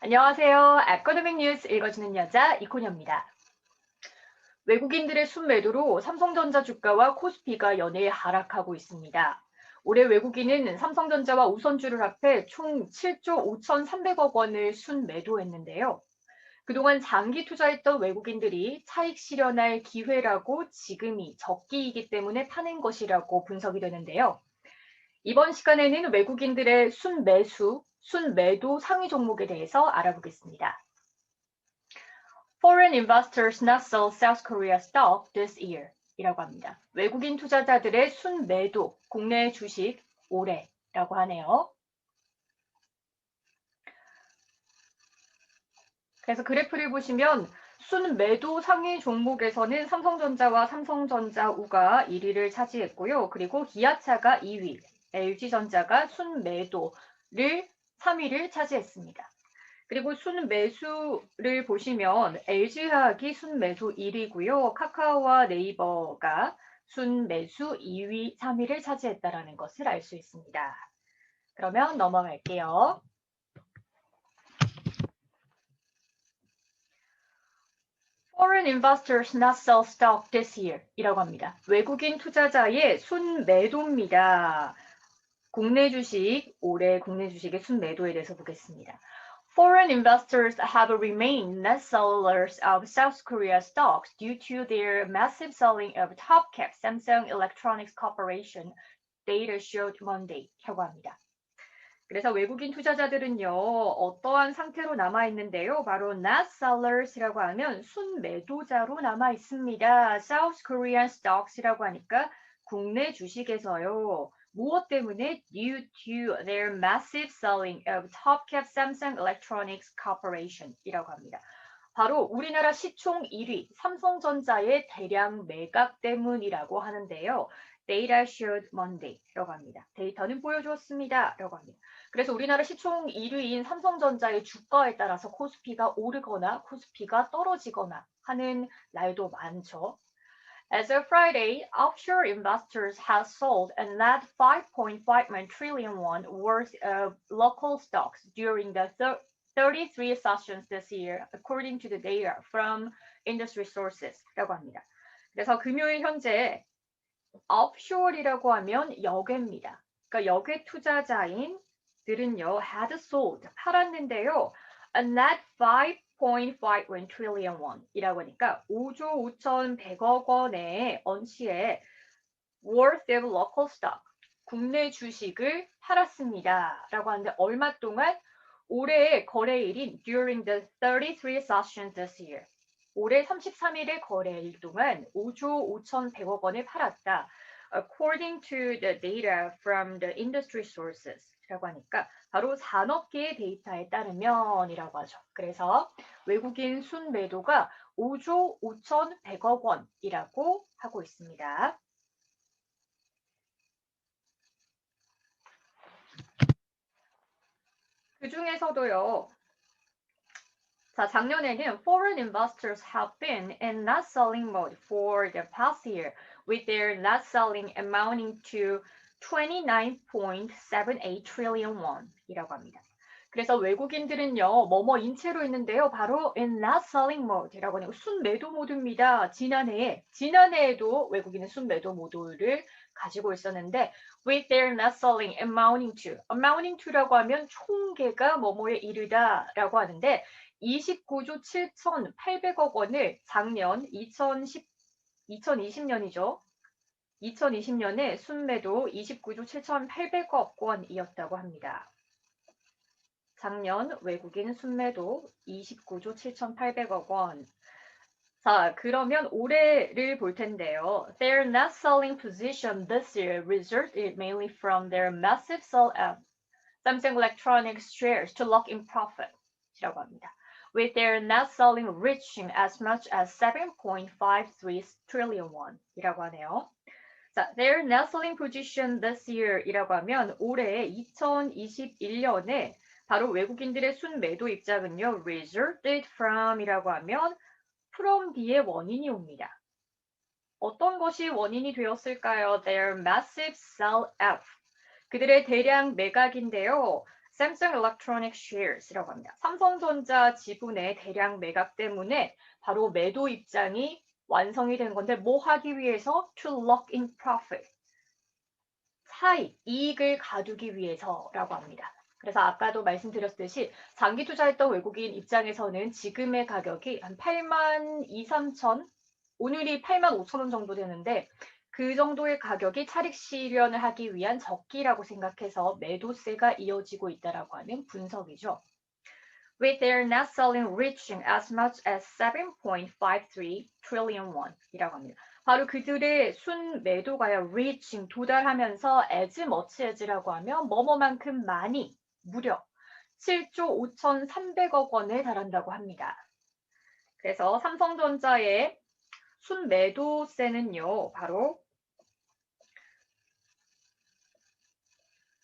안녕하세요. 에코노믹 뉴스 읽어주는 여자 이코녀입니다. 외국인들의 순매도로 삼성전자 주가와 코스피가 연일 하락하고 있습니다. 올해 외국인은 삼성전자와 우선주를 합해 총 7조 5,300억 원을 순매도했는데요. 그동안 장기 투자했던 외국인들이 차익 실현할 기회라고 지금이 적기이기 때문에 파는 것이라고 분석이 되는데요. 이번 시간에는 외국인들의 순매수, 순매도 상위 종목에 대해서 알아보겠습니다. Foreign investors not sell South Korea stock this year 이라고 합니다. 외국인 투자자들의 순매도, 국내 주식 올해라고 하네요. 그래서 그래프를 보시면 순매도 상위 종목에서는 삼성전자와 삼성전자우가 1위를 차지했고요. 그리고 기아차가 2위, LG전자가 순매도를 3위를 차지했습니다. 그리고 순매수를 보시면 LG화학이 순매수 1위고요. 카카오와 네이버가 순매수 2위, 3위를 차지했다는 것을 알 수 있습니다. 그러면 넘어갈게요. Foreign investors not sell stock this year 이라고 합니다. 외국인 투자자의 순매도입니다. 국내 주식, 올해 국내 주식의 순매도에 대해서 보겠습니다. Foreign investors have remained net sellers of South Korea stocks due to their massive selling of top-cap Samsung Electronics Corporation, data showed Monday라고 합니다. 그래서 외국인 투자자들은요, 어떠한 상태로 남아 있는데요. 바로 net sellers라고 하면 순매도자로 남아 있습니다. South Korean stocks이라고 하니까 국내 주식에서요. 무엇 때문에? Due to their massive selling of top-cap Samsung Electronics Corporation 이라고 합니다. 바로 우리나라 시총 1위 삼성전자의 대량 매각 때문이라고 하는데요. Data showed Monday라고 합니다. 데이터는 보여주었습니다라고 합니다. 그래서 우리나라 시총 1위인 삼성전자의 주가에 따라서 코스피가 오르거나 코스피가 떨어지거나 하는 날도 많죠. As of Friday, offshore investors have sold a net 5.59 trillion won worth of local stocks during the 33 sessions this year, according to the data from industry sources라고 합니다. 그래서 금요일 현재 offshore이라고 하면 역외입니다. 그러니까 역외 투자자인들은요, had sold, 팔았는데요. A net 5.51 trillion won 이라고 하니까 5조 5,100억 원의 언치의 worth of local stock, 국내 주식을 팔았습니다. 라고 하는데 얼마 동안? 올해의 거래일인 during the 33 sessions this year. 올해 33일의 거래일 동안 5조 5,100억 원을 팔았다. According to the data from the industry sources 라고 하니까 바로 산업계의 데이터에 따르면이라고 하죠. 그래서 외국인 순매도가 5조 5,100억 원이라고 하고 있습니다. 그 중에서도요. 자, 작년에는 foreign investors have been in net selling mode for the past year, with their net selling amounting to 29.78 trillion won 이라고 합니다. 그래서 외국인들은요, 뭐뭐 인체로 있는데요. 바로 in net selling mode라고 하는 순매도 모드입니다. 지난해에도 외국인은 순매도 모드를 가지고 있었는데 with their net selling amounting to라고 하면 총계가 뭐뭐에 이르다라고 하는데 29조 7,800억 원을 작년 2020년이죠. 2020년에 순매도 29조 7,800억 원이었다고 합니다. 작년 외국인 순매도 29조 7,800억 원. 자, 그러면 올해를 볼 텐데요. Their net selling position this year resulted mainly from their massive sell of Samsung Electronics shares to lock in profit 이라고 합니다. With their net selling reaching as much as 7.53 trillion won 이라고 하네요. 자, their net selling position this year 이라고 하면 올해 2021년에 바로 외국인들의 순매도 입장은요. resulted from 이라고 하면 from 뒤에 원인이 옵니다. 어떤 것이 원인이 되었을까요? Their massive sell-off. 그들의 대량 매각인데요. Samsung Electronics shares이라고 합니다. 삼성전자 지분의 대량 매각 때문에 바로 매도 입장이 완성이 된 건데 뭐 하기 위해서? To lock in profit. 차익, 이익을 가두기 위해서라고 합니다. 그래서 아까도 말씀드렸듯이 장기 투자했던 외국인 입장에서는 지금의 가격이 한 8만 2, 3천, 오늘이 8만 5천 원 정도 되는데 그 정도의 가격이 차익 실현을 하기 위한 적기라고 생각해서 매도세가 이어지고 있다라고 하는 분석이죠. With their net selling reaching as much as 7.53 trillion won이라고 합니다. 바로 그들의 순매도가요, reaching, 도달하면서 as much as라고 하면 뭐뭐만큼 많이, 무려 7조 5,300억 원에 달한다고 합니다. 그래서 삼성전자의 순매도세는요, 바로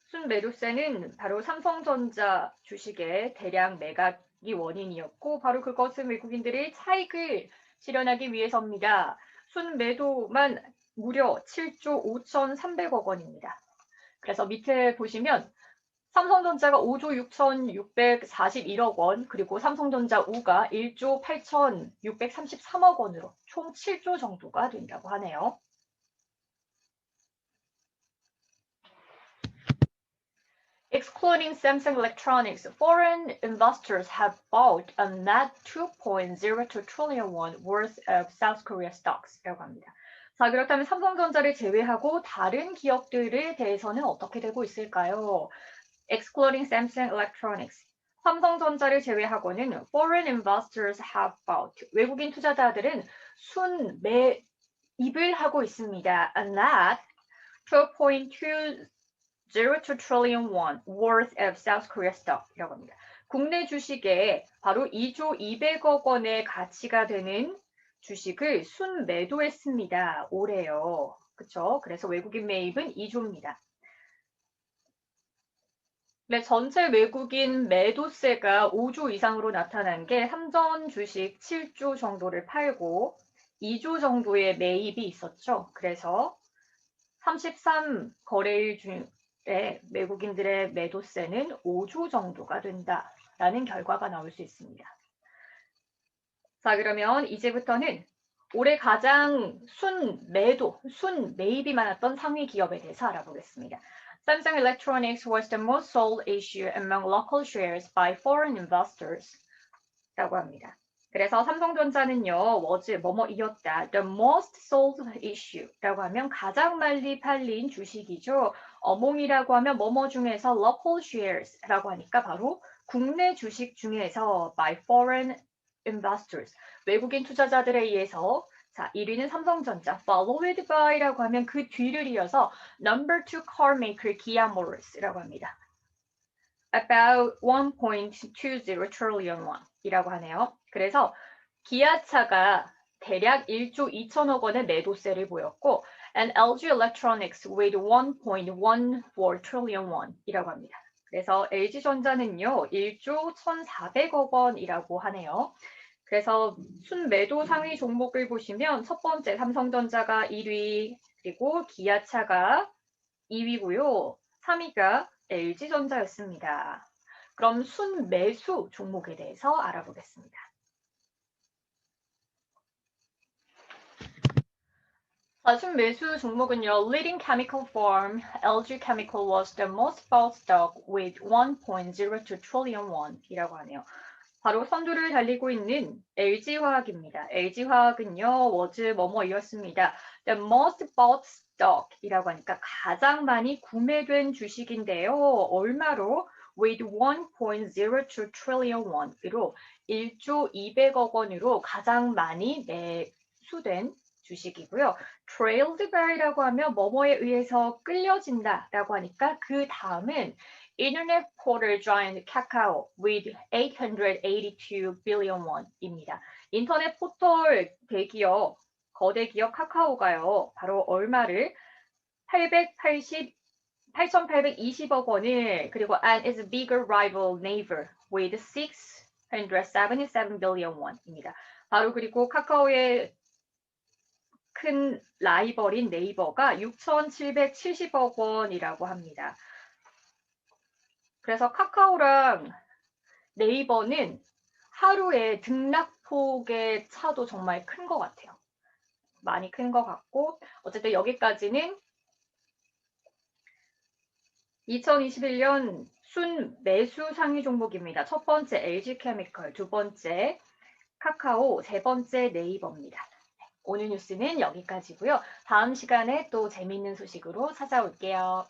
순매도세는 바로 삼성전자 주식의 대량 매각이 원인이었고 바로 그것은 외국인들이 차익을 실현하기 위해서입니다. 순매도만 무려 7조 5,300억 원입니다. 그래서 밑에 보시면 삼성전자가 5조 6,641억 원, 그리고 삼성전자 우가 1조 8,633억 원으로 총 7조 정도가 된다고 하네요. Excluding Samsung Electronics, foreign investors have bought a net 2.02 trillion won worth of South Korea stocks.이라고 합니다. 자, 그렇다면 삼성전자를 제외하고 다른 기업들에 대해서는 어떻게 되고 있을까요? Excluding Samsung Electronics, 삼성전자를 제외하고는 foreign investors have bought, 외국인 투자자들은 순매입을 하고 있습니다. A net 2.2 02 trillion won worth of South Korea stock이라고 합니다. 국내 주식에 바로 2조 200억 원의 가치가 되는 주식을 순매도했습니다. 올해요. 그렇죠? 그래서 외국인 매입은 2조입니다. 네, 전체 외국인 매도세가 5조 이상으로 나타난 게 삼전 주식 7조 정도를 팔고 2조 정도의 매입이 있었죠. 그래서 33 거래일 중 외국인들의 매도세는 5조 정도가 된다라는 결과가 나올 수 있습니다. 자, 그러면 이제부터는 올해 가장 순매입이 많았던 상위 기업에 대해서 알아보겠습니다. Samsung Electronics was the most sold issue among local shares by foreign investors 라고 합니다. 그래서 삼성전자는요, 뭐뭐이었다. The most sold issue라고 하면 가장 많이 팔린 주식이죠. 어몽이라고 하면 뭐뭐 중에서 local shares라고 하니까 바로 국내 주식 중에서 by foreign investors, 외국인 투자자들에 의해서 자, 1위는 삼성전자, followed by라고 하면 그 뒤를 이어서 number 2 car maker 기아 모터스라고 합니다. About 1.20 trillion won이라고 하네요. 그래서 기아차가 대략 1조 2천억 원의 매도세를 보였고 and LG Electronics with 1.14 trillion won이라고 합니다. 그래서 LG전자는요. 1조 1,400억 원이라고 하네요. 그래서 순매도 상위 종목을 보시면 첫 번째 삼성전자가 1위, 그리고 기아차가 2위고요. 3위가 LG전자였습니다. 그럼 순매수 종목에 대해서 알아보겠습니다. 순매수 종목은요. Leading chemical firm LG Chemical was the most bought stock with 1.02 trillion won이라고 하네요. 바로 선두를 달리고 있는 LG화학입니다. LG화학은요, 뭐뭐이었습니다. The most bought stock이라고 하니까 가장 많이 구매된 주식인데요. 얼마로? With 1.02 trillion won으로 1조 200억 원으로 가장 많이 매수된 주식이고요. Trailed by라고 하면 뭐뭐에 의해서 끌려진다라고 하니까 그 다음은 Internet portal giant Kakao with 882 billion won입니다. 인터넷 포털 대기업, 거대 기업 카카오가요. 바로 얼마를 8,820억 원을 그리고 and its bigger rival Naver with 677 billion won입니다. 바로 그리고 카카오의 큰 라이벌인 네이버가 6,770억 원이라고 합니다. 그래서 카카오랑 네이버는 하루에 등락폭의 차도 정말 큰 것 같아요. 많이 큰 것 같고 어쨌든 여기까지는 2021년 순 매수 상위 종목입니다. 첫 번째 LG케미컬, 두 번째 카카오, 세 번째 네이버입니다. 오늘 뉴스는 여기까지고요. 다음 시간에 또 재미있는 소식으로 찾아올게요.